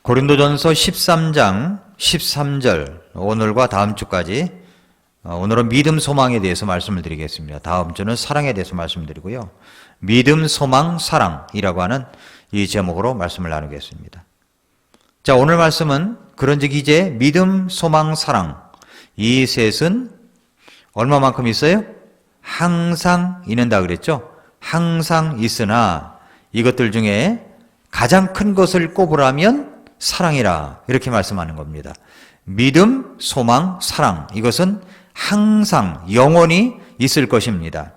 고린도전서 13장 13절 오늘과 다음 주까지 오늘은 믿음 소망에 대해서 말씀을 드리겠습니다. 다음 주는 사랑에 대해서 말씀드리고요. 믿음 소망 사랑이라고 하는 이 제목으로 말씀을 나누겠습니다. 자, 오늘 말씀은 그런즉 이제 믿음 소망 사랑 이 셋은 얼마만큼 있어요? 항상 있는다 그랬죠? 항상 있으나 이것들 중에 가장 큰 것을 꼽으라면 사랑이라 이렇게 말씀하는 겁니다. 믿음, 소망, 사랑 이것은 항상 영원히 있을 것입니다.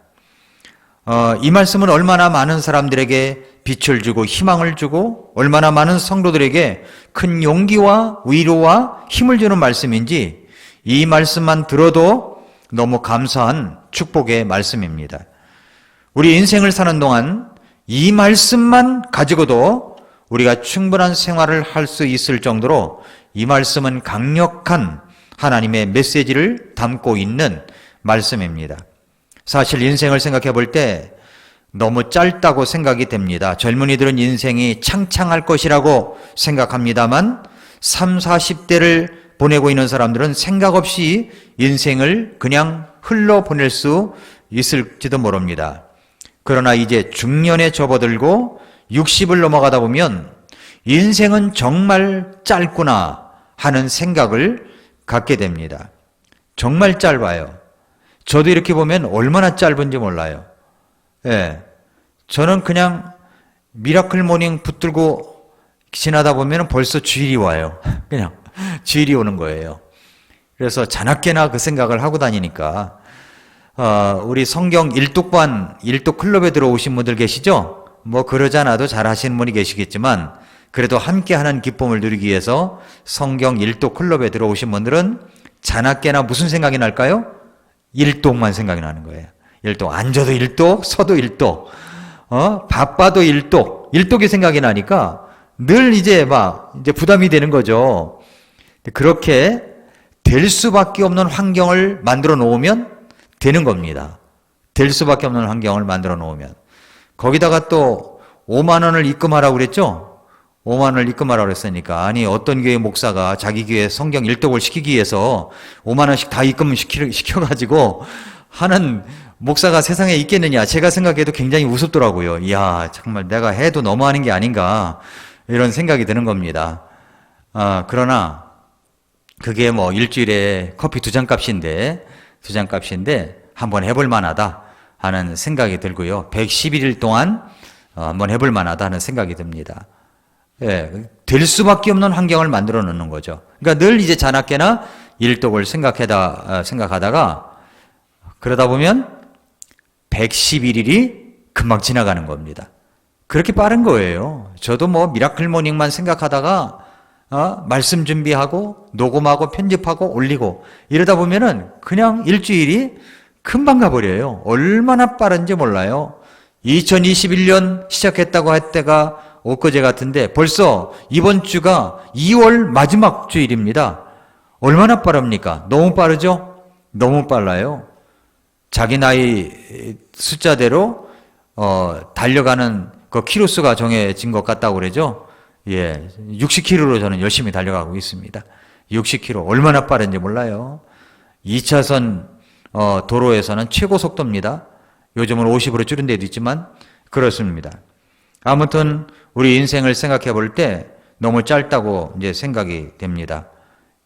이 말씀은 얼마나 많은 사람들에게 빛을 주고 희망을 주고 얼마나 많은 성도들에게 큰 용기와 위로와 힘을 주는 말씀인지 이 말씀만 들어도 너무 감사한 축복의 말씀입니다. 우리 인생을 사는 동안 이 말씀만 가지고도 우리가 충분한 생활을 할 수 있을 정도로 이 말씀은 강력한 하나님의 메시지를 담고 있는 말씀입니다. 사실 인생을 생각해 볼 때 너무 짧다고 생각이 됩니다. 젊은이들은 인생이 창창할 것이라고 생각합니다만 30, 40대를 보내고 있는 사람들은 생각 없이 인생을 그냥 흘러보낼 수 있을지도 모릅니다. 그러나 이제 중년에 접어들고 60을 넘어가다 보면 인생은 정말 짧구나 하는 생각을 갖게 됩니다. 정말 짧아요. 저도 이렇게 보면 얼마나 짧은지 몰라요. 예. 저는 그냥 미라클 모닝 붙들고 지나다 보면 벌써 주일이 와요. 그냥 주일이 오는 거예요. 그래서 자나깨나 그 생각을 하고 다니니까 우리 성경 일독반, 일독 클럽에 들어오신 분들 계시죠? 뭐 그러지 않아도 잘 하시는 분이 계시겠지만 그래도 함께 하는 기쁨을 누리기 위해서 성경 일독 클럽에 들어오신 분들은 자나깨나 무슨 생각이 날까요? 일독만 생각이 나는 거예요. 일독. 앉아도 일독, 서도 일독, 바빠도 일독, 일독이 생각이 나니까 늘 이제 부담이 되는 거죠. 그렇게 될 수밖에 없는 환경을 만들어 놓으면 되는 겁니다. 될 수밖에 없는 환경을 만들어 놓으면. 거기다가 또 5만 원을 입금하라고 그랬죠? 5만 원을 입금하라고 그랬으니까 아니 어떤 교회 목사가 자기 교회 성경 일독을 시키기 위해서 5만 원씩 다 입금시켜가지고 하는 목사가 세상에 있겠느냐 제가 생각해도 굉장히 우습더라고요. 이야 정말 내가 해도 너무하는 게 아닌가 이런 생각이 드는 겁니다. 그러나 그게 뭐 일주일에 커피 2잔 값인데 한번 해볼 만하다 하는 생각이 들고요. 111일 동안 한번 해볼 만하다 하는 생각이 듭니다. 예, 될 수밖에 없는 환경을 만들어 놓는 거죠. 그러니까 늘 이제 자나깨나 일독을 생각하다가 그러다 보면 111일이 금방 지나가는 겁니다. 그렇게 빠른 거예요. 저도 뭐 미라클 모닝만 생각하다가 말씀 준비하고 녹음하고 편집하고 올리고 이러다 보면은 그냥 일주일이 금방 가버려요. 얼마나 빠른지 몰라요. 2021년 시작했다고 할 때가 엊그제 같은데 벌써 이번 주가 2월 마지막 주일입니다. 얼마나 빠릅니까? 너무 빠르죠? 너무 빨라요. 자기 나이 숫자대로 달려가는 그 키로수가 정해진 것 같다고 그러죠? 예, 60km로 저는 열심히 달려가고 있습니다. 60km 얼마나 빠른지 몰라요. 2차선 도로에서는 최고 속도입니다. 요즘은 50으로 줄인 데도 있지만 그렇습니다. 아무튼 우리 인생을 생각해 볼 때 너무 짧다고 이제 생각이 됩니다.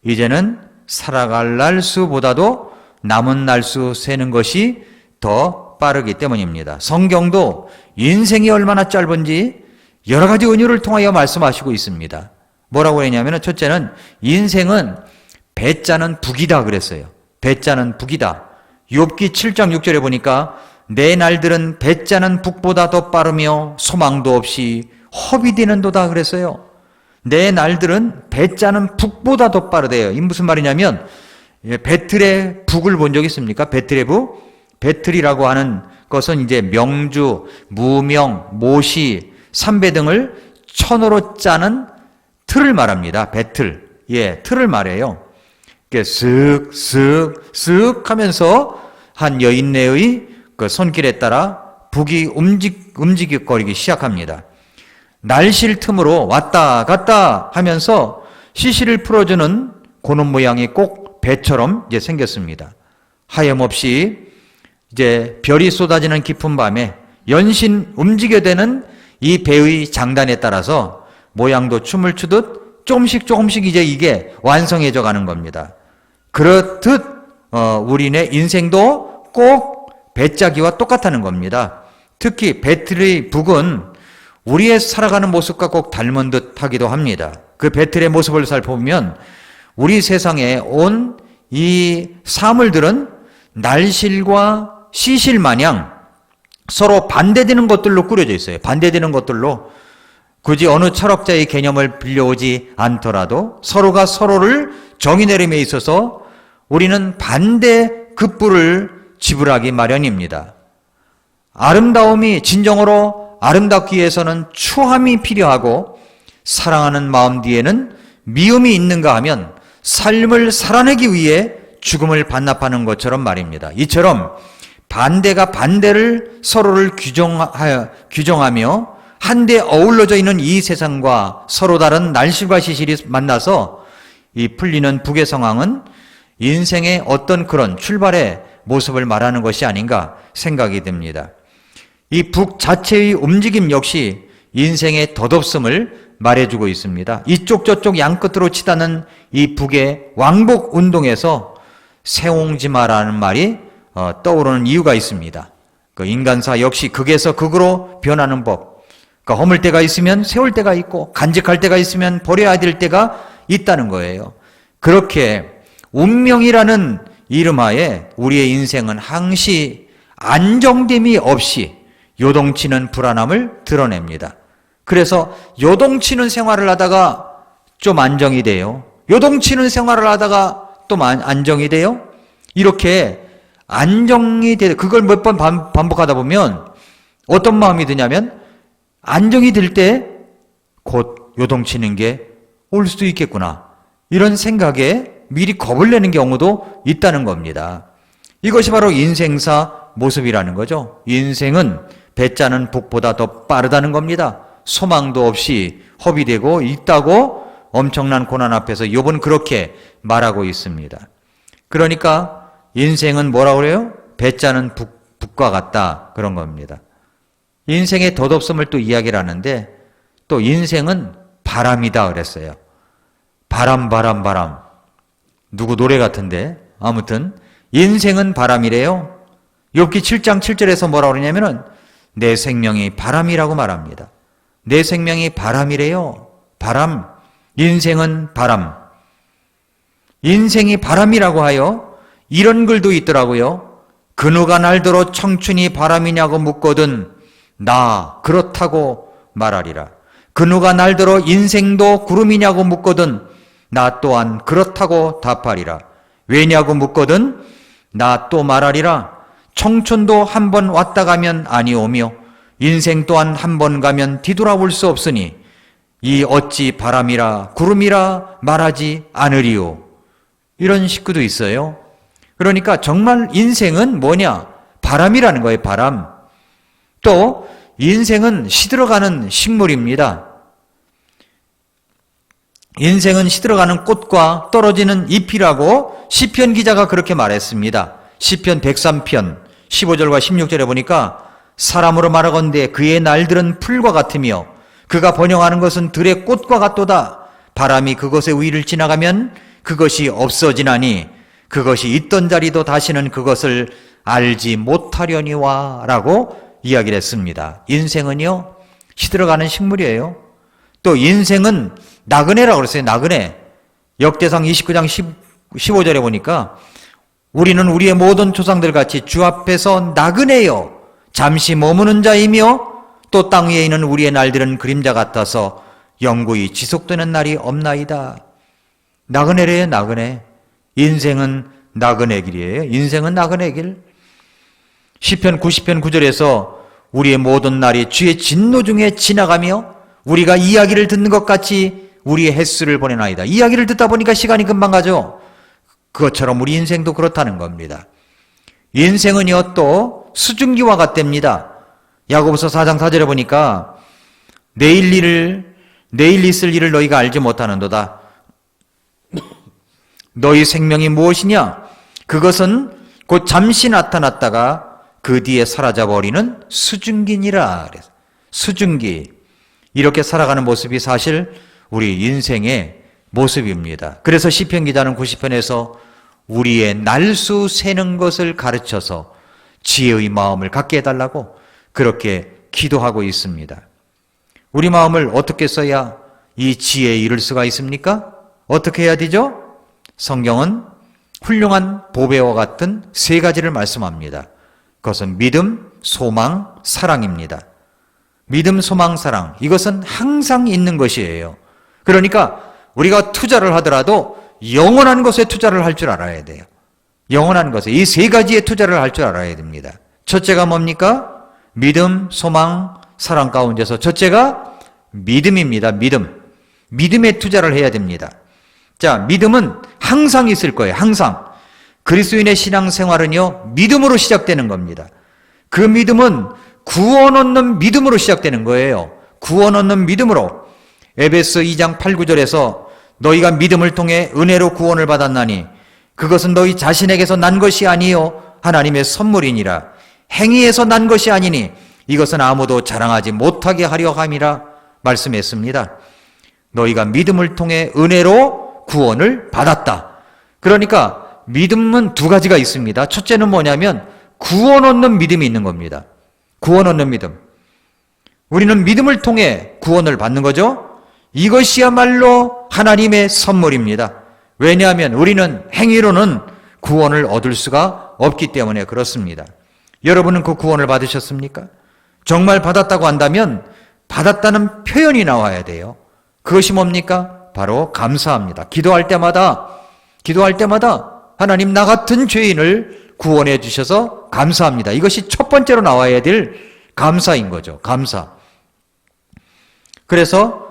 이제는 살아갈 날수보다도 남은 날수 세는 것이 더 빠르기 때문입니다. 성경도 인생이 얼마나 짧은지 여러 가지 은유를 통하여 말씀하시고 있습니다. 뭐라고 했냐면 첫째는 인생은 배짜는 북이다 그랬어요. 배짜는 북이다. 욥기 7장 6절에 보니까 내 날들은 배짜는 북보다 더 빠르며 소망도 없이 허비되는도다 그랬어요. 내 날들은 배짜는 북보다 더 빠르대요. 이 무슨 말이냐면 배틀의 북을 본 적 있습니까? 배틀의 북? 배틀이라고 하는 것은 이제 명주, 무명, 모시, 삼배 등을 천으로 짜는 틀을 말합니다. 배틀. 예, 틀을 말해요. 쓱쓱쓱 하면서 한 여인네의 그 손길에 따라 북이 움직거리기 시작합니다. 날실 틈으로 왔다 갔다 하면서 시시를 풀어주는 고는 모양이 꼭 배처럼 이제 생겼습니다. 하염없이 이제 별이 쏟아지는 깊은 밤에 연신 움직여대는 이 배의 장단에 따라서 모양도 춤을 추듯 조금씩 이제 이게 완성해져 가는 겁니다. 그렇듯 우리네 인생도 꼭 배짜기와 똑같다는 겁니다. 특히 배틀의 북은 우리의 살아가는 모습과 꼭 닮은 듯 하기도 합니다. 그 배틀의 모습을 살펴보면 우리 세상에 온 이 사물들은 날실과 시실 마냥 서로 반대되는 것들로 꾸려져 있어요. 반대되는 것들로 굳이 어느 철학자의 개념을 빌려오지 않더라도 서로가 서로를 정의내림에 있어서 우리는 반대 급부를 지불하기 마련입니다. 아름다움이 진정으로 아름답기 위해서는 추함이 필요하고 사랑하는 마음 뒤에는 미움이 있는가 하면 삶을 살아내기 위해 죽음을 반납하는 것처럼 말입니다. 이처럼 반대가 반대를 서로를 규정하며 한데 어울러져 있는 이 세상과 서로 다른 날실과 시실이 만나서 이 풀리는 북의 상황은 인생의 어떤 그런 출발의 모습을 말하는 것이 아닌가 생각이 듭니다. 이 북 자체의 움직임 역시 인생의 덧없음을 말해주고 있습니다. 이쪽 저쪽 양끝으로 치닫는 이 북의 왕복 운동에서 세옹지마라는 말이 떠오르는 이유가 있습니다. 그 인간사 역시 극에서 극으로 변하는 법. 그러니까 허물 때가 있으면 세울 때가 있고 간직할 때가 있으면 버려야 될 때가 있다는 거예요. 그렇게 운명이라는 이름하에 우리의 인생은 항시 안정됨이 없이 요동치는 불안함을 드러냅니다. 그래서 요동치는 생활을 하다가 좀 안정이 돼요. 요동치는 생활을 하다가 또 안정이 돼요. 이렇게 안정이 돼 그걸 몇 번 반복하다 보면 어떤 마음이 드냐면 안정이 될 때 곧 요동치는 게 올 수도 있겠구나. 이런 생각에 미리 겁을 내는 경우도 있다는 겁니다. 이것이 바로 인생사 모습이라는 거죠. 인생은 배짜는 북보다 더 빠르다는 겁니다. 소망도 없이 허비되고 있다고 엄청난 고난 앞에서 욥은 그렇게 말하고 있습니다. 그러니까 인생은 뭐라고 그래요? 배짜는 북과 같다 그런 겁니다. 인생의 덧없음을 또 이야기를 하는데 또 인생은 바람이다 그랬어요. 바람 누구 노래 같은데 아무튼 인생은 바람이래요. 욥기 7장 7절에서 뭐라고 그러냐면은 내 생명이 바람이라고 말합니다. 내 생명이 바람이래요. 바람. 인생은 바람. 인생이 바람이라고 하여 이런 글도 있더라고요. 그 누가 날더러 청춘이 바람이냐고 묻거든 나 그렇다고 말하리라. 그 누가 날더러 인생도 구름이냐고 묻거든 나 또한 그렇다고 답하리라. 왜냐고 묻거든 나 또 말하리라. 청춘도 한 번 왔다 가면 아니오며 인생 또한 한 번 가면 뒤돌아올 수 없으니 이 어찌 바람이라 구름이라 말하지 않으리요. 이런 식구도 있어요. 그러니까 정말 인생은 뭐냐? 바람이라는 거예요. 바람. 또 인생은 시들어가는 식물입니다. 인생은 시들어가는 꽃과 떨어지는 잎이라고 시편 기자가 그렇게 말했습니다. 시편 103편 15절과 16절에 보니까 사람으로 말하건대 그의 날들은 풀과 같으며 그가 번영하는 것은 들의 꽃과 같도다. 바람이 그것의 위를 지나가면 그것이 없어지나니 그것이 있던 자리도 다시는 그것을 알지 못하려니와 라고 이야기를 했습니다. 인생은요 시들어가는 식물이에요. 또 인생은 나그네라고 그랬어요. 나그네. 역대상 29장 15절에 보니까 우리는 우리의 모든 조상들 같이 주 앞에서 나그네요 잠시 머무는 자이며 또 땅 위에 있는 우리의 날들은 그림자 같아서 영구히 지속되는 날이 없나이다. 나그네래요. 나그네. 인생은 나그네 길이에요. 인생은 나그네 길. 시편 90편 9절에서 우리의 모든 날이 주의 진노 중에 지나가며 우리가 이야기를 듣는 것 같이 우리의 횟수를 보내나이다. 이야기를 듣다 보니까 시간이 금방 가죠. 그것처럼 우리 인생도 그렇다는 겁니다. 인생은요 또 수증기와 같답니다. 야고보서 4장 4절에 보니까 내일 있을 일을 너희가 알지 못하는도다. 너희 생명이 무엇이냐? 그것은 곧 잠시 나타났다가 그 뒤에 사라져버리는 수증기니라. 수증기. 이렇게 살아가는 모습이 사실 우리 인생의 모습입니다. 그래서 시편 기자는 90편에서 우리의 날수 세는 것을 가르쳐서 지혜의 마음을 갖게 해달라고 그렇게 기도하고 있습니다. 우리 마음을 어떻게 써야 이 지혜에 이를 수가 있습니까? 어떻게 해야 되죠? 성경은 훌륭한 보배와 같은 세 가지를 말씀합니다. 그것은 믿음, 소망, 사랑입니다. 믿음, 소망, 사랑. 이것은 항상 있는 것이에요. 그러니까 우리가 투자를 하더라도 영원한 것에 투자를 할 줄 알아야 돼요. 영원한 것에. 이 세 가지의 투자를 할 줄 알아야 됩니다. 첫째가 뭡니까? 믿음, 소망, 사랑 가운데서 첫째가 믿음입니다. 믿음. 믿음에 투자를 해야 됩니다. 자, 믿음은 항상 있을 거예요. 항상. 그리스도인의 신앙생활은요, 믿음으로 시작되는 겁니다. 그 믿음은 구원 얻는 믿음으로 시작되는 거예요. 구원 얻는 믿음으로. 에베소 2장 8, 9절에서 너희가 믿음을 통해 은혜로 구원을 받았나니 그것은 너희 자신에게서 난 것이 아니요 하나님의 선물이니라. 행위에서 난 것이 아니니 이것은 아무도 자랑하지 못하게 하려 함이라 말씀했습니다. 너희가 믿음을 통해 은혜로 구원을 받았다. 그러니까 믿음은 두 가지가 있습니다. 첫째는 뭐냐면 구원 얻는 믿음이 있는 겁니다. 구원 얻는 믿음. 우리는 믿음을 통해 구원을 받는 거죠. 이것이야말로 하나님의 선물입니다. 왜냐하면 우리는 행위로는 구원을 얻을 수가 없기 때문에 그렇습니다. 여러분은 그 구원을 받으셨습니까? 정말 받았다고 한다면 받았다는 표현이 나와야 돼요. 그것이 뭡니까? 바로 감사합니다. 기도할 때마다 하나님 나 같은 죄인을 구원해 주셔서 감사합니다. 이것이 첫 번째로 나와야 될 감사인 거죠. 감사. 그래서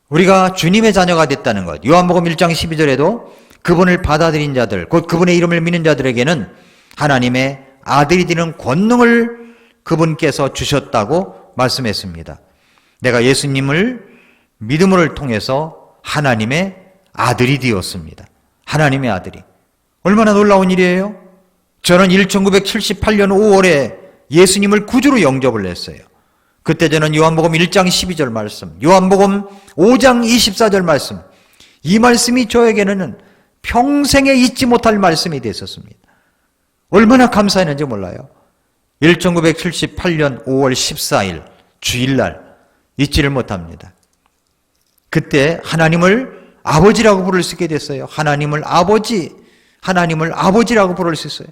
우리가 주님의 자녀가 됐다는 것. 요한복음 1장 12절에도 그분을 받아들인 자들, 곧 그분의 이름을 믿는 자들에게는 하나님의 아들이 되는 권능을 그분께서 주셨다고 말씀했습니다. 내가 예수님을 믿음을 통해서 하나님의 아들이 되었습니다. 하나님의 아들이. 얼마나 놀라운 일이에요? 저는 1978년 5월에 예수님을 구주로 영접을 했어요. 그때 저는 요한복음 1장 12절 말씀, 요한복음 5장 24절 말씀, 이 말씀이 저에게는 평생에 잊지 못할 말씀이 됐었습니다. 얼마나 감사했는지 몰라요. 1978년 5월 14일 주일날 잊지를 못합니다. 그때 하나님을 아버지라고 부를 수 있게 됐어요. 하나님을 아버지라고 부를 수 있어요.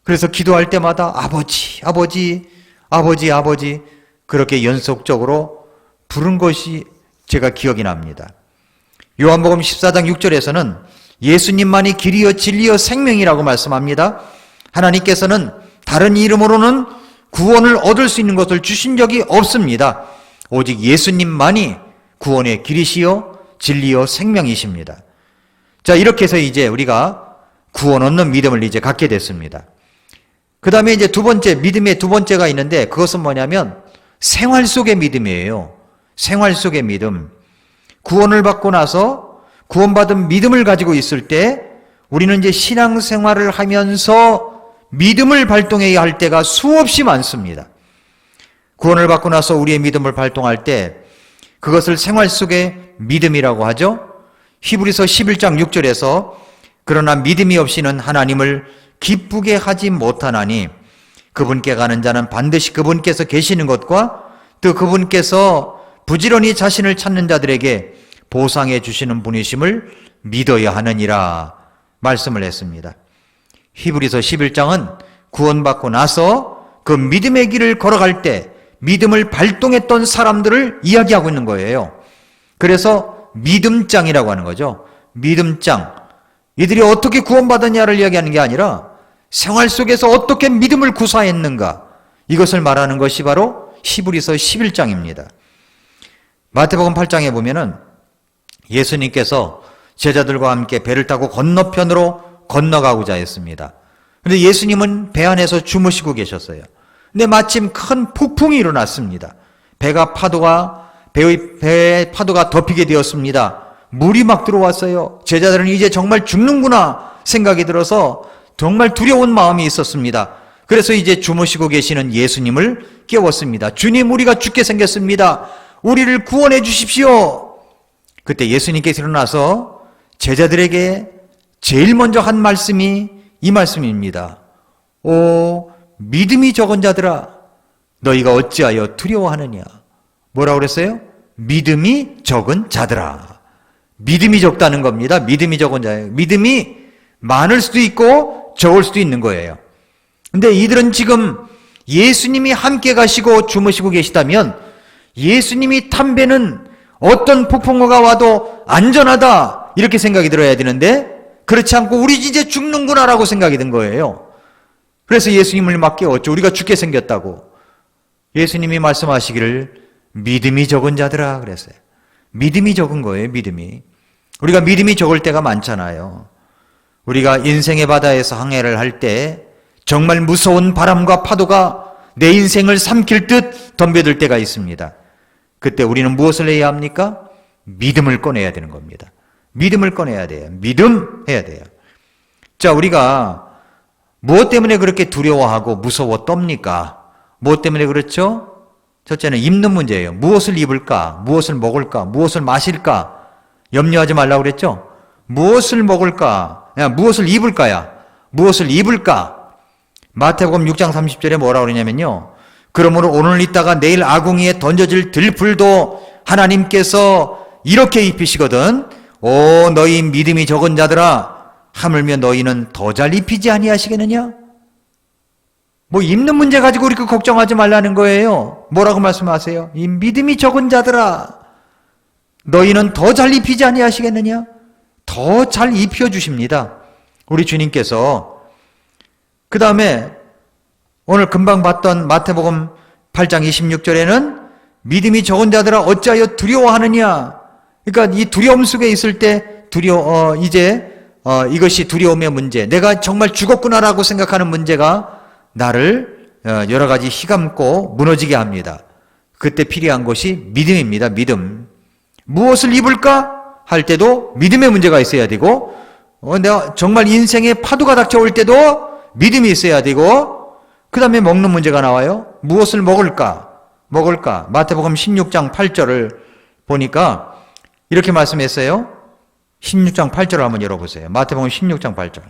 그래서 기도할 때마다 아버지 그렇게 연속적으로 부른 것이 제가 기억이 납니다. 요한복음 14장 6절에서는 예수님만이 길이요 진리요 생명이라고 말씀합니다. 하나님께서는 다른 이름으로는 구원을 얻을 수 있는 것을 주신 적이 없습니다. 오직 예수님만이 구원의 길이시요 진리요 생명이십니다. 자, 이렇게 해서 이제 우리가 구원 얻는 믿음을 이제 갖게 됐습니다. 그 다음에 이제 두 번째, 믿음의 두 번째가 있는데 그것은 뭐냐면 생활 속의 믿음이에요. 생활 속의 믿음. 구원을 받고 나서 구원받은 믿음을 가지고 있을 때 우리는 이제 신앙생활을 하면서 믿음을 발동해야 할 때가 수없이 많습니다. 구원을 받고 나서 우리의 믿음을 발동할 때 그것을 생활 속의 믿음이라고 하죠. 히브리서 11장 6절에서 그러나 믿음이 없이는 하나님을 기쁘게 하지 못하나니 그분께 가는 자는 반드시 그분께서 계시는 것과 또 그분께서 부지런히 자신을 찾는 자들에게 보상해 주시는 분이심을 믿어야 하느니라 말씀을 했습니다. 히브리서 11장은 구원받고 나서 그 믿음의 길을 걸어갈 때 믿음을 발동했던 사람들을 이야기하고 있는 거예요. 그래서 믿음장이라고 하는 거죠. 믿음장. 이들이 어떻게 구원받았냐를 이야기하는 게 아니라 생활 속에서 어떻게 믿음을 구사했는가, 이것을 말하는 것이 바로 히브리서 11장입니다. 마태복음 8장에 보면은 예수님께서 제자들과 함께 배를 타고 건너편으로 건너가고자 했습니다. 그런데 예수님은 배 안에서 주무시고 계셨어요. 근데 마침 큰 폭풍이 일어났습니다. 배가 파도가 배의 파도가 덮이게 되었습니다. 물이 막 들어왔어요. 제자들은 이제 정말 죽는구나 생각이 들어서 정말 두려운 마음이 있었습니다. 그래서 이제 주무시고 계시는 예수님을 깨웠습니다. 주님, 우리가 죽게 생겼습니다. 우리를 구원해 주십시오. 그때 예수님께서 일어나서 제자들에게 제일 먼저 한 말씀이 이 말씀입니다. 오, 믿음이 적은 자들아, 너희가 어찌하여 두려워하느냐. 뭐라고 그랬어요? 믿음이 적은 자들아. 믿음이 적다는 겁니다. 믿음이 적은 자예요. 믿음이 많을 수도 있고 적을 수도 있는 거예요. 근데 이들은 지금 예수님이 함께 가시고 주무시고 계시다면 예수님이 탄 배는 어떤 폭풍우가 와도 안전하다 이렇게 생각이 들어야 되는데 그렇지 않고 우리 이제 죽는구나라고 생각이 든 거예요. 그래서 예수님을 막 깨웠죠. 우리가 죽게 생겼다고. 예수님이 말씀하시기를 믿음이 적은 자들아 그랬어요. 믿음이 적은 거예요. 믿음이. 우리가 믿음이 적을 때가 많잖아요. 우리가 인생의 바다에서 항해를 할 때 정말 무서운 바람과 파도가 내 인생을 삼킬 듯 덤벼들 때가 있습니다. 그때 우리는 무엇을 해야 합니까? 믿음을 꺼내야 되는 겁니다. 믿음을 꺼내야 돼요. 믿음해야 돼요. 자, 우리가 무엇 때문에 그렇게 두려워하고 무서워 떱니까? 무엇 때문에 그렇죠? 첫째는 입는 문제예요. 무엇을 입을까? 무엇을 먹을까? 무엇을 마실까? 염려하지 말라고 그랬죠? 무엇을 먹을까? 무엇을 입을까야? 무엇을 입을까? 마태복음 6장 30절에 뭐라고 그러냐면요. 그러므로 오늘 있다가 내일 아궁이에 던져질 들풀도 하나님께서 이렇게 입히시거든. 오, 너희 믿음이 적은 자들아, 하물며 너희는 더 잘 입히지 아니하시겠느냐? 뭐 입는 문제 가지고 이렇게 걱정하지 말라는 거예요. 뭐라고 말씀하세요? 이 믿음이 적은 자들아, 너희는 더 잘 입히지 아니하시겠느냐? 더 잘 입혀주십니다. 우리 주님께서. 그 다음에 오늘 금방 봤던 마태복음 8장 26절에는 믿음이 적은 자들아 어찌하여 두려워하느냐. 그러니까 이 두려움 속에 있을 때 이것이 두려움의 문제. 내가 정말 죽었구나라고 생각하는 문제가 나를 여러 가지 휘감고 무너지게 합니다. 그때 필요한 것이 믿음입니다. 믿음. 무엇을 입을까 할 때도 믿음의 문제가 있어야 되고 내가 정말 인생에 파도가 닥쳐올 때도 믿음이 있어야 되고 그 다음에 먹는 문제가 나와요. 무엇을 먹을까? 마태복음 16장 8절을 보니까 이렇게 말씀했어요. 16장 8절을 한번 열어보세요. 마태복음 16장 8절.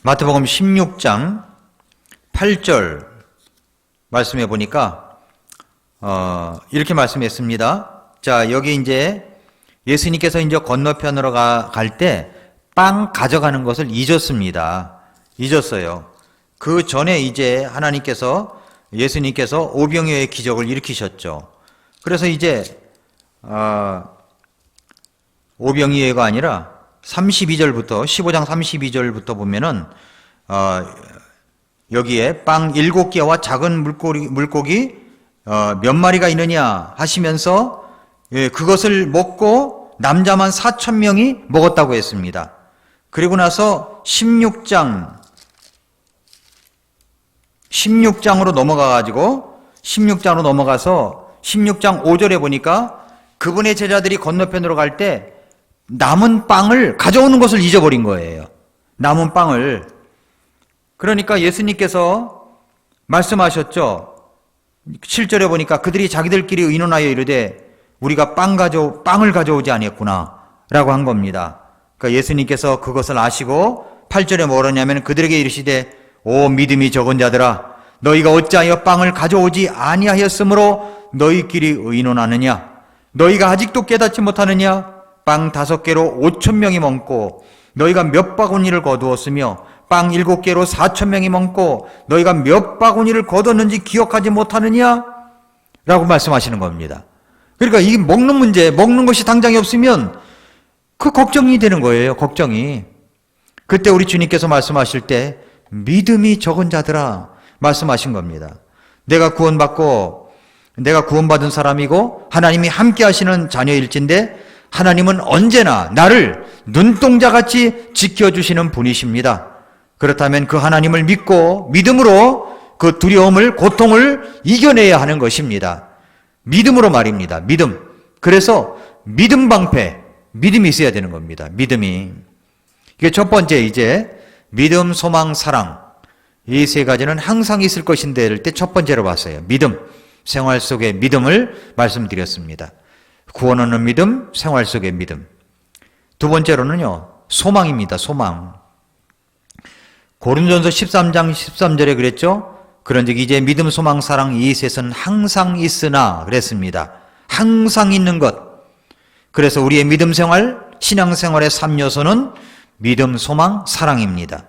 마태복음 16장 8절 말씀해 보니까 이렇게 말씀했습니다. 자, 여기 이제 예수님께서 이제 건너편으로 갈 때 빵 가져가는 것을 잊었어요. 그 전에 이제 예수님께서 오병이어의 기적을 일으키셨죠. 그래서 이제 오병이어가 아니라 32절부터 15장 32절부터 보면은 여기에 빵 7개와 작은 물고기 몇 마리가 있느냐 하시면서 그것을 먹고 남자만 4,000명이 먹었다고 했습니다. 그리고 나서 16장으로 넘어가서 16장 5절에 보니까 그분의 제자들이 건너편으로 갈 때 남은 빵을 가져오는 것을 잊어버린 거예요. 남은 빵을. 그러니까 예수님께서 말씀하셨죠. 7절에 보니까 그들이 자기들끼리 의논하여 이르되 우리가 빵을 가져오지 아니했구나 라고 한 겁니다. 그러니까 예수님께서 그것을 아시고 8절에 뭐라냐면 그들에게 이르시되 오 믿음이 적은 자들아 너희가 어찌하여 빵을 가져오지 아니하였으므로 너희끼리 의논하느냐. 너희가 아직도 깨닫지 못하느냐. 빵 5개로 5,000명이 먹고 너희가 몇 바구니를 거두었으며 빵 7개로 4,000명이 먹고 너희가 몇 바구니를 거뒀는지 기억하지 못하느냐? 라고 말씀하시는 겁니다. 그러니까 이 먹는 문제, 먹는 것이 당장에 없으면 그 걱정이 되는 거예요. 걱정이. 그때 우리 주님께서 말씀하실 때 믿음이 적은 자들아 말씀하신 겁니다. 내가 구원받은 사람이고 하나님이 함께 하시는 자녀일진데 하나님은 언제나 나를 눈동자같이 지켜주시는 분이십니다. 그렇다면 그 하나님을 믿고 믿음으로 그 두려움을, 고통을 이겨내야 하는 것입니다. 믿음으로 말입니다. 믿음. 그래서 믿음 방패, 믿음이 있어야 되는 겁니다. 믿음이. 이게 첫 번째, 이제 믿음, 소망, 사랑. 이 세 가지는 항상 있을 것인데 할 때 첫 번째로 봤어요. 믿음. 생활 속의 믿음을 말씀드렸습니다. 구원 얻는 믿음, 생활 속의 믿음. 두 번째로는요, 소망입니다. 소망. 고린도전서 13장 13절에 그랬죠? 그런즉 이제 믿음, 소망, 사랑 이 셋은 항상 있으나 그랬습니다. 항상 있는 것. 그래서 우리의 믿음 생활, 신앙 생활의 3요소는 믿음, 소망, 사랑입니다.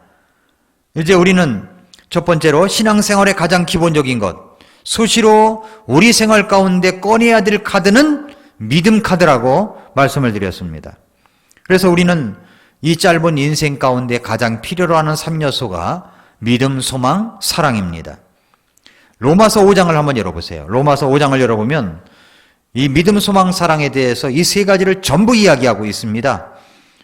이제 우리는 첫 번째로 신앙 생활의 가장 기본적인 것, 수시로 우리 생활 가운데 꺼내야 될 카드는 믿음 카드라고 말씀을 드렸습니다. 그래서 우리는 이 짧은 인생 가운데 가장 필요로 하는 3요소가 믿음, 소망, 사랑입니다. 로마서 5장을 한번 열어보세요. 로마서 5장을 열어보면 이 믿음, 소망, 사랑에 대해서 이 세 가지를 전부 이야기하고 있습니다.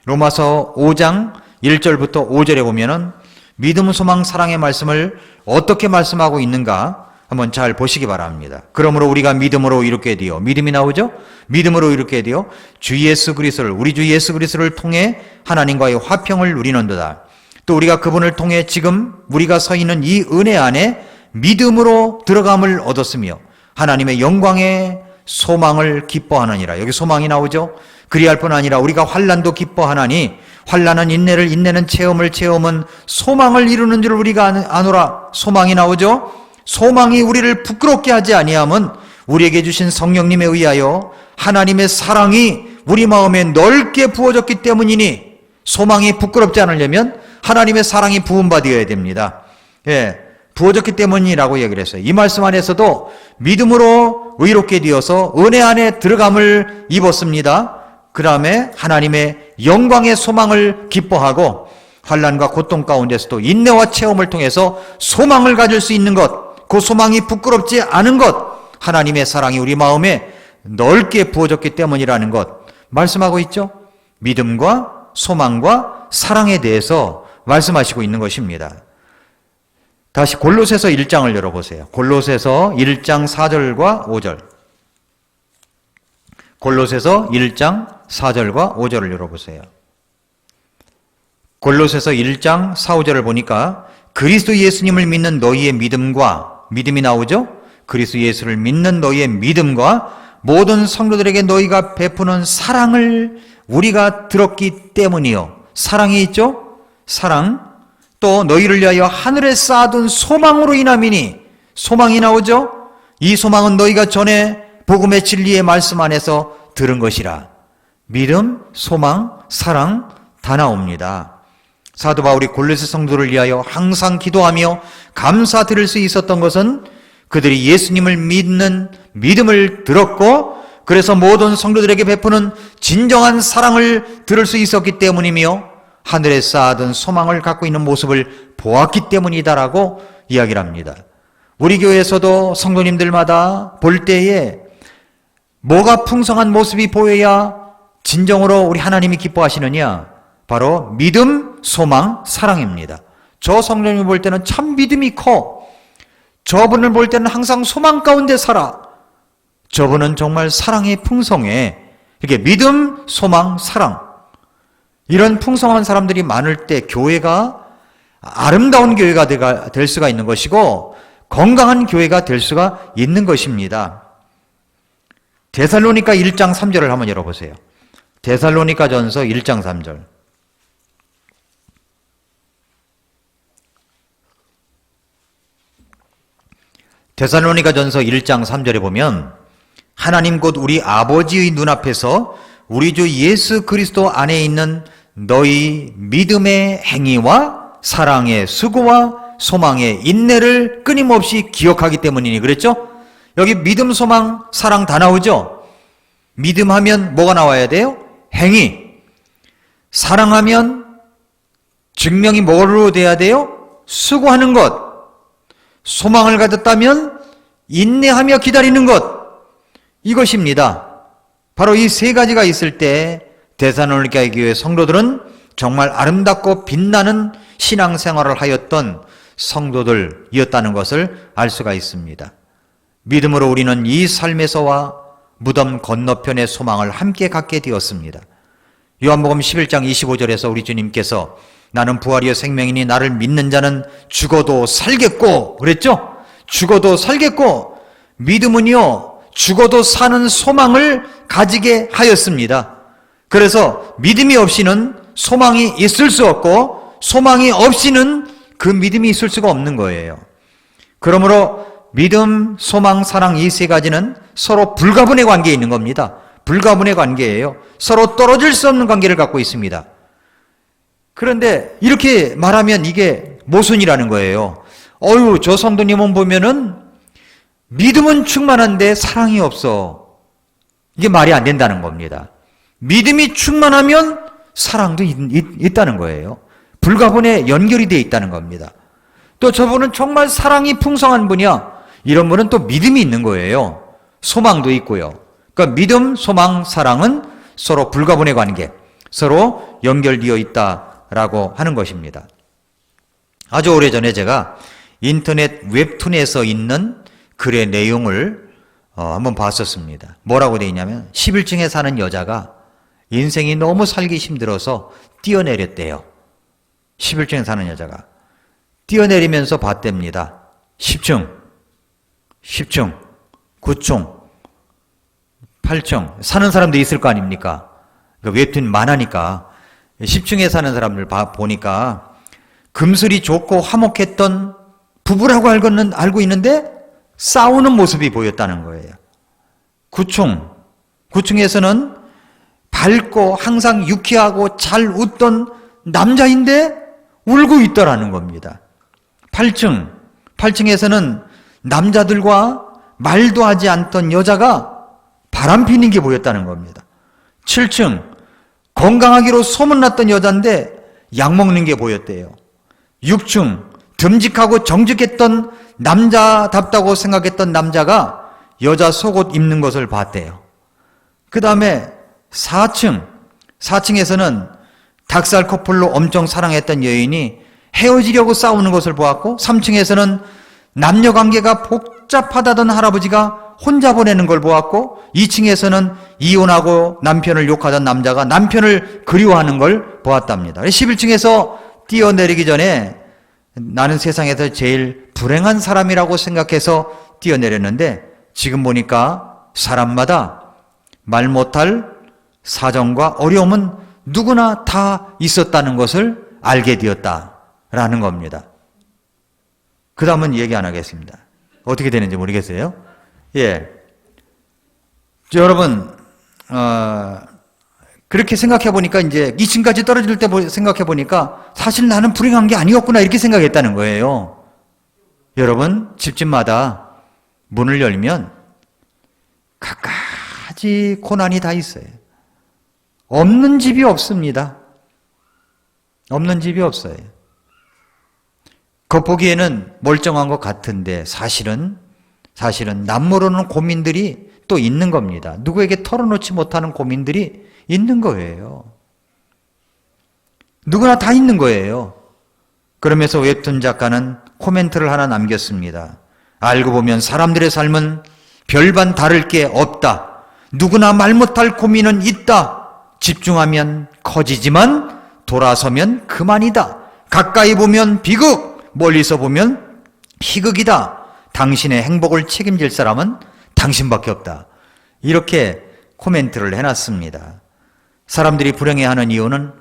로마서 5장 1절부터 5절에 보면은 믿음, 소망, 사랑의 말씀을 어떻게 말씀하고 있는가 한번 잘 보시기 바랍니다. 그러므로 우리가 믿음으로 이렇게 되어, 믿음이 나오죠? 믿음으로 이렇게 되어 주 예수 그리스도를, 우리 주 예수 그리스도를 통해 하나님과의 화평을 누리는도다. 또 우리가 그분을 통해 지금 우리가 서 있는 이 은혜 안에 믿음으로 들어감을 얻었으며 하나님의 영광의 소망을 기뻐하느니라. 여기 소망이 나오죠? 그리할 뿐 아니라 우리가 환난도 기뻐하나니 환난은 인내를, 인내는 체험을, 체험은 소망을 이루는 줄 우리가 아노라. 소망이 나오죠? 소망이 우리를 부끄럽게 하지 아니함은 우리에게 주신 성령님에 의하여 하나님의 사랑이 우리 마음에 넓게 부어졌기 때문이니 소망이 부끄럽지 않으려면 하나님의 사랑이 부음받아야 됩니다. 예, 부어졌기 때문이라고 얘기를 했어요. 이 말씀 안에서도 믿음으로 의롭게 되어서 은혜 안에 들어감을 입었습니다. 그 다음에 하나님의 영광의 소망을 기뻐하고 환난과 고통 가운데서도 인내와 체험을 통해서 소망을 가질 수 있는 것, 그 소망이 부끄럽지 않은 것, 하나님의 사랑이 우리 마음에 넓게 부어졌기 때문이라는 것 말씀하고 있죠. 믿음과 소망과 사랑에 대해서 말씀하시고 있는 것입니다. 다시 골로새서 1장을 열어보세요. 골로새서 1장 4절과 5절. 골로새서 1장 4절과 5절을 열어보세요. 골로새서 1장 4, 5절을 보니까 그리스도 예수님을 믿는 너희의 믿음과, 믿음이 나오죠? 그리스도 예수를 믿는 너희의 믿음과 모든 성도들에게 너희가 베푸는 사랑을 우리가 들었기 때문이요. 사랑이 있죠? 사랑. 또 너희를 위하여 하늘에 쌓아둔 소망으로 인함이니, 소망이 나오죠? 이 소망은 너희가 전에 복음의 진리의 말씀 안에서 들은 것이라. 믿음, 소망, 사랑 다 나옵니다. 사도 바울이 골로새 성도를 위하여 항상 기도하며 감사드릴 수 있었던 것은 그들이 예수님을 믿는 믿음을 들었고, 그래서 모든 성도들에게 베푸는 진정한 사랑을 들을 수 있었기 때문이며 하늘에 쌓아둔 소망을 갖고 있는 모습을 보았기 때문이다라고 이야기를 합니다. 우리 교회에서도 성도님들마다 볼 때에 뭐가 풍성한 모습이 보여야 진정으로 우리 하나님이 기뻐하시느냐? 바로 믿음, 소망, 사랑입니다. 저 성도님 볼 때는 참 믿음이 커. 저분을 볼 때는 항상 소망 가운데 살아. 저분은 정말 사랑이 풍성해. 이렇게 믿음, 소망, 사랑. 이런 풍성한 사람들이 많을 때 교회가 아름다운 교회가 될 수가 있는 것이고 건강한 교회가 될 수가 있는 것입니다. 데살로니가 1장 3절을 한번 열어보세요. 데살로니가 전서 1장 3절. 데살로니가 전서 1장 3절에 보면 하나님 곧 우리 아버지의 눈앞에서 우리 주 예수 그리스도 안에 있는 너희 믿음의 행위와 사랑의 수고와 소망의 인내를 끊임없이 기억하기 때문이니 그랬죠? 여기 믿음, 소망, 사랑 다 나오죠? 믿음하면 뭐가 나와야 돼요? 행위. 사랑하면 증명이 뭐로 돼야 돼요? 수고하는 것. 소망을 가졌다면 인내하며 기다리는 것. 이것입니다. 바로 이 세 가지가 있을 때 데살로니가 교회 성도들은 정말 아름답고 빛나는 신앙생활을 하였던 성도들이었다는 것을 알 수가 있습니다. 믿음으로 우리는 이 삶에서와 무덤 건너편의 소망을 함께 갖게 되었습니다. 요한복음 11장 25절에서 우리 주님께서 나는 부활이요 생명이니 나를 믿는 자는 죽어도 살겠고 그랬죠? 죽어도 살겠고 믿음은요 죽어도 사는 소망을 가지게 하였습니다. 그래서 믿음이 없이는 소망이 있을 수 없고 소망이 없이는 그 믿음이 있을 수가 없는 거예요. 그러므로 믿음, 소망, 사랑 이 세 가지는 서로 불가분의 관계에 있는 겁니다. 불가분의 관계예요. 서로 떨어질 수 없는 관계를 갖고 있습니다. 그런데 이렇게 말하면 이게 모순이라는 거예요. 저 성도님은 보면은 믿음은 충만한데 사랑이 없어. 이게 말이 안 된다는 겁니다. 믿음이 충만하면 사랑도 있다는 거예요. 불가분의 연결이 되어 있다는 겁니다. 또 저분은 정말 사랑이 풍성한 분이야. 이런 분은 또 믿음이 있는 거예요. 소망도 있고요. 그러니까 믿음, 소망, 사랑은 서로 불가분의 관계, 서로 연결되어 있다라고 하는 것입니다. 아주 오래전에 제가 인터넷 웹툰에서 있는 글의 내용을 한번 봤었습니다. 뭐라고 되어 있냐면 11층에 사는 여자가 인생이 너무 살기 힘들어서 뛰어내렸대요. 11층에 사는 여자가 뛰어내리면서 봤답니다. 10층, 9층, 8층 사는 사람도 있을 거 아닙니까? 웹툰 많으니까 10층에 사는 사람들 보니까 금슬이 좋고 화목했던 부부라고 알고 있는데 싸우는 모습이 보였다는 거예요. 9층에서는 밝고 항상 유쾌하고 잘 웃던 남자인데 울고 있더라는 겁니다. 8층에서는 남자들과 말도 하지 않던 여자가 바람 피는 게 보였다는 겁니다. 7층 건강하기로 소문났던 여자인데 약 먹는 게 보였대요. 6층 듬직하고 정직했던 남자답다고 생각했던 남자가 여자 속옷 입는 것을 봤대요. 그 다음에 4층에서는 닭살 커플로 엄청 사랑했던 여인이 헤어지려고 싸우는 것을 보았고 3층에서는 남녀관계가 복잡하다던 할아버지가 혼자 보내는 걸 보았고 2층에서는 이혼하고 남편을 욕하던 남자가 남편을 그리워하는 걸 보았답니다. 11층에서 뛰어내리기 전에 나는 세상에서 제일 불행한 사람이라고 생각해서 뛰어내렸는데 지금 보니까 사람마다 말 못할 사정과 어려움은 누구나 다 있었다는 것을 알게 되었다라는 겁니다. 그 다음은 얘기 안 하겠습니다. 어떻게 되는지 모르겠어요. 여러분 그렇게 생각해 보니까 이제 2층까지 떨어질 때 생각해 보니까 사실 나는 불행한 게 아니었구나 이렇게 생각했다는 거예요. 여러분 집집마다 문을 열면 갖가지 고난이 다 있어요. 없는 집이 없습니다. 없는 집이 없어요. 겉보기에는 멀쩡한 것 같은데 사실은 남모르는 고민들이 또 있는 겁니다. 누구에게 털어놓지 못하는 고민들이 있는 거예요. 누구나 다 있는 거예요. 그러면서 웹툰 작가는 코멘트를 하나 남겼습니다. 알고 보면 사람들의 삶은 별반 다를 게 없다. 누구나 말 못할 고민은 있다. 집중하면 커지지만 돌아서면 그만이다. 가까이 보면 비극, 멀리서 보면 희극이다. 당신의 행복을 책임질 사람은 당신밖에 없다. 이렇게 코멘트를 해놨습니다. 사람들이 불행해하는 이유는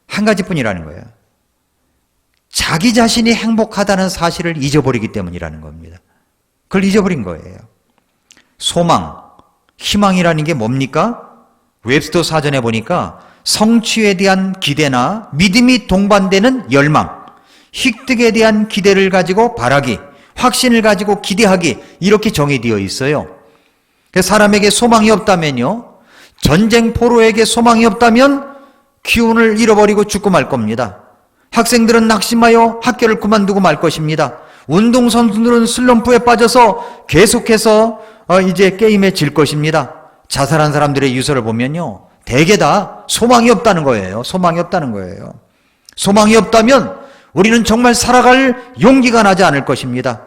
한 가지뿐이라는 거예요. 자기 자신이 행복하다는 사실을 잊어버리기 때문이라는 겁니다. 그걸 잊어버린 거예요. 소망, 희망이라는 게 뭡니까? 웹스터 사전에 보니까 성취에 대한 기대나 믿음이 동반되는 열망, 획득에 대한 기대를 가지고 바라기, 확신을 가지고 기대하기 이렇게 정의되어 있어요. 사람에게 소망이 없다면요. 전쟁 포로에게 소망이 없다면 기운을 잃어버리고 죽고 말 겁니다. 학생들은 낙심하여 학교를 그만두고 말 것입니다. 운동선수들은 슬럼프에 빠져서 계속해서 이제 게임에 질 것입니다. 자살한 사람들의 유서를 보면요, 대개 다 소망이 없다는 거예요. 소망이 없다는 거예요. 소망이 없다면 우리는 정말 살아갈 용기가 나지 않을 것입니다.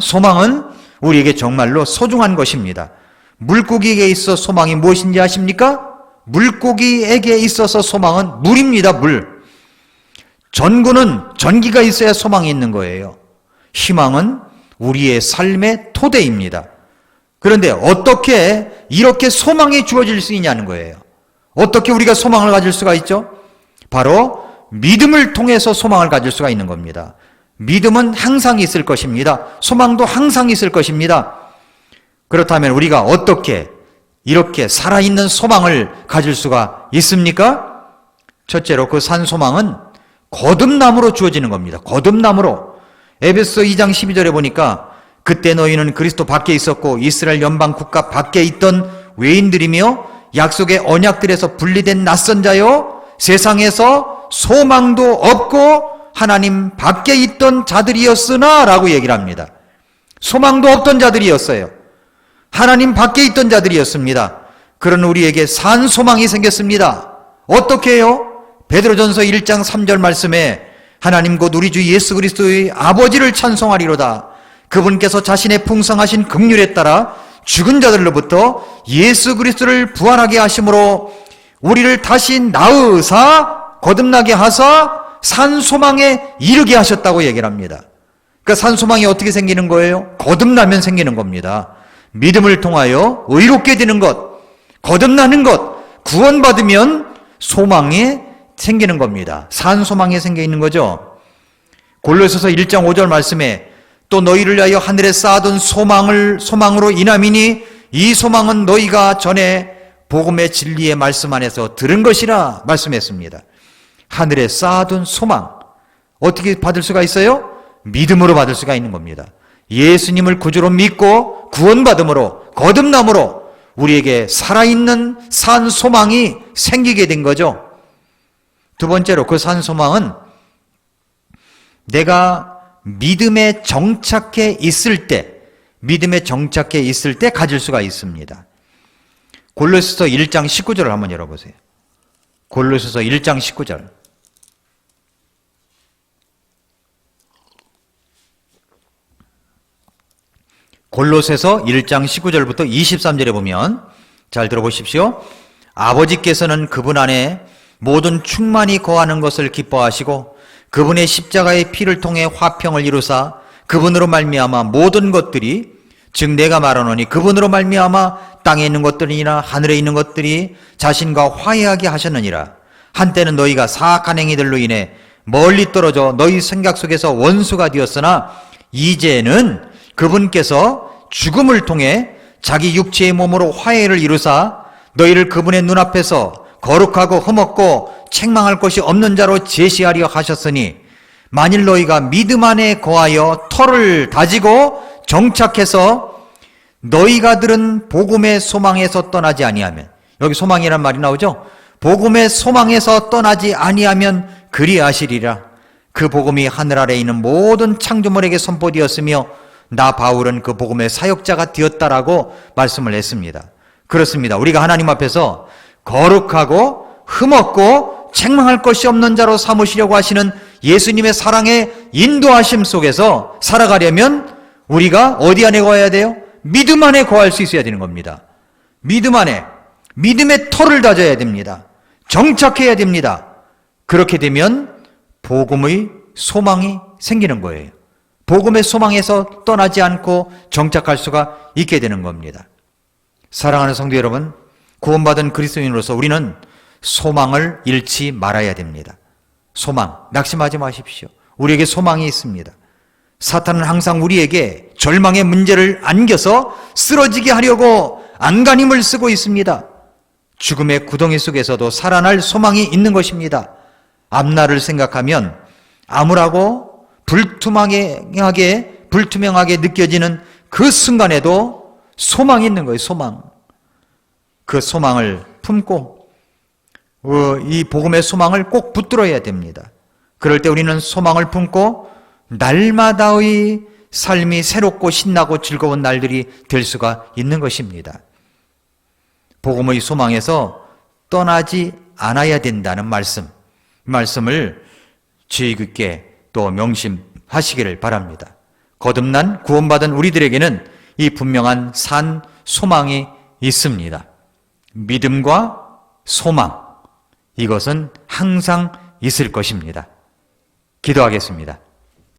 소망은 우리에게 정말로 소중한 것입니다. 물고기에게 있어 소망이 무엇인지 아십니까? 물고기에게 있어서 소망은 물입니다. 물. 전기가 있어야 소망이 있는 거예요. 희망은 우리의 삶의 토대입니다. 그런데 어떻게 이렇게 소망이 주어질 수 있냐는 거예요. 어떻게 우리가 소망을 가질 수가 있죠? 바로 믿음을 통해서 소망을 가질 수가 있는 겁니다. 믿음은 항상 있을 것입니다. 소망도 항상 있을 것입니다. 그렇다면 우리가 어떻게 이렇게 살아있는 소망을 가질 수가 있습니까? 첫째로 그 산 소망은 거듭남으로 주어지는 겁니다. 거듭남으로. 에베소 2장 12절에 보니까 그때 너희는 그리스도 밖에 있었고 이스라엘 연방 국가 밖에 있던 외인들이며 약속의 언약들에서 분리된 낯선 자요 세상에서 소망도 없고 하나님 밖에 있던 자들이었으나 라고 얘기를 합니다. 소망도 없던 자들이었어요. 하나님 밖에 있던 자들이었습니다. 그런 우리에게 산 소망이 생겼습니다. 어떻게 해요? 베드로전서 1장 3절 말씀에 하나님 곧 우리 주 예수 그리스도의 아버지를 찬송하리로다. 그분께서 자신의 풍성하신 긍휼에 따라 죽은 자들로부터 예수 그리스도를 부활하게 하심으로 우리를 다시 낳으사 거듭나게 하사 산 소망에 이르게 하셨다고 얘기를 합니다. 그러니까 산 소망이 어떻게 생기는 거예요? 거듭나면 생기는 겁니다. 믿음을 통하여 의롭게 되는 것, 거듭나는 것, 구원받으면 소망이 생기는 겁니다. 산 소망이 생겨 있는 거죠. 골로새서 1장 5절 말씀에 또 너희를 위하여 하늘에 쌓아둔 소망으로 인함이니 이 소망은 너희가 전에 복음의 진리의 말씀 안에서 들은 것이라 말씀했습니다. 하늘에 쌓아둔 소망, 어떻게 받을 수가 있어요? 믿음으로 받을 수가 있는 겁니다. 예수님을 구주로 믿고 구원받음으로 거듭남으로 우리에게 살아있는 산 소망이 생기게 된 거죠. 두 번째로 그 산 소망은 내가 믿음에 정착해 있을 때 가질 수가 있습니다. 골로새서 1장 19절을 한번 열어보세요. 골로새서 1장 19절. 골로새서 1장 19절부터 23절에 보면 잘 들어보십시오. 아버지께서는 그분 안에 모든 충만히 거하는 것을 기뻐하시고 그분의 십자가의 피를 통해 화평을 이루사 그분으로 말미암아 모든 것들이 즉 내가 말하노니 그분으로 말미암아 땅에 있는 것들이나 하늘에 있는 것들이 자신과 화해하게 하셨느니라. 한때는 너희가 사악한 행위들로 인해 멀리 떨어져 너희 생각 속에서 원수가 되었으나 이제는 그분께서 죽음을 통해 자기 육체의 몸으로 화해를 이루사 너희를 그분의 눈앞에서 거룩하고 흠없고 책망할 것이 없는 자로 제시하려 하셨으니 만일 너희가 믿음 안에 거하여 터를 다지고 정착해서 너희가 들은 복음의 소망에서 떠나지 아니하면, 여기 소망이란 말이 나오죠. 복음의 소망에서 떠나지 아니하면 그리하시리라. 그 복음이 하늘 아래에 있는 모든 창조물에게 선포되었으며 나 바울은 그 복음의 사역자가 되었다라고 말씀을 했습니다. 그렇습니다. 우리가 하나님 앞에서 거룩하고 흠없고 책망할 것이 없는 자로 삼으시려고 하시는 예수님의 사랑의 인도하심 속에서 살아가려면 우리가 어디 안에 거해야 돼요? 믿음 안에 거할 수 있어야 되는 겁니다. 믿음 안에, 믿음의 터를 다져야 됩니다. 정착해야 됩니다. 그렇게 되면 복음의 소망이 생기는 거예요. 복음의 소망에서 떠나지 않고 정착할 수가 있게 되는 겁니다. 사랑하는 성도 여러분, 구원받은 그리스도인으로서 우리는 소망을 잃지 말아야 됩니다. 소망, 낙심하지 마십시오. 우리에게 소망이 있습니다. 사탄은 항상 우리에게 절망의 문제를 안겨서 쓰러지게 하려고 안간힘을 쓰고 있습니다. 죽음의 구덩이 속에서도 살아날 소망이 있는 것입니다. 앞날을 생각하면 암울하고 불투명하게 느껴지는 그 순간에도 소망이 있는 거예요. 소망. 그 소망을 품고 이 복음의 소망을 꼭 붙들어야 됩니다. 그럴 때 우리는 소망을 품고 날마다의 삶이 새롭고 신나고 즐거운 날들이 될 수가 있는 것입니다. 복음의 소망에서 떠나지 않아야 된다는 말씀을 주의 깊게 또 명심하시기를 바랍니다. 거듭난 구원받은 우리들에게는 이 분명한 산 소망이 있습니다. 믿음과 소망, 이것은 항상 있을 것입니다. 기도하겠습니다.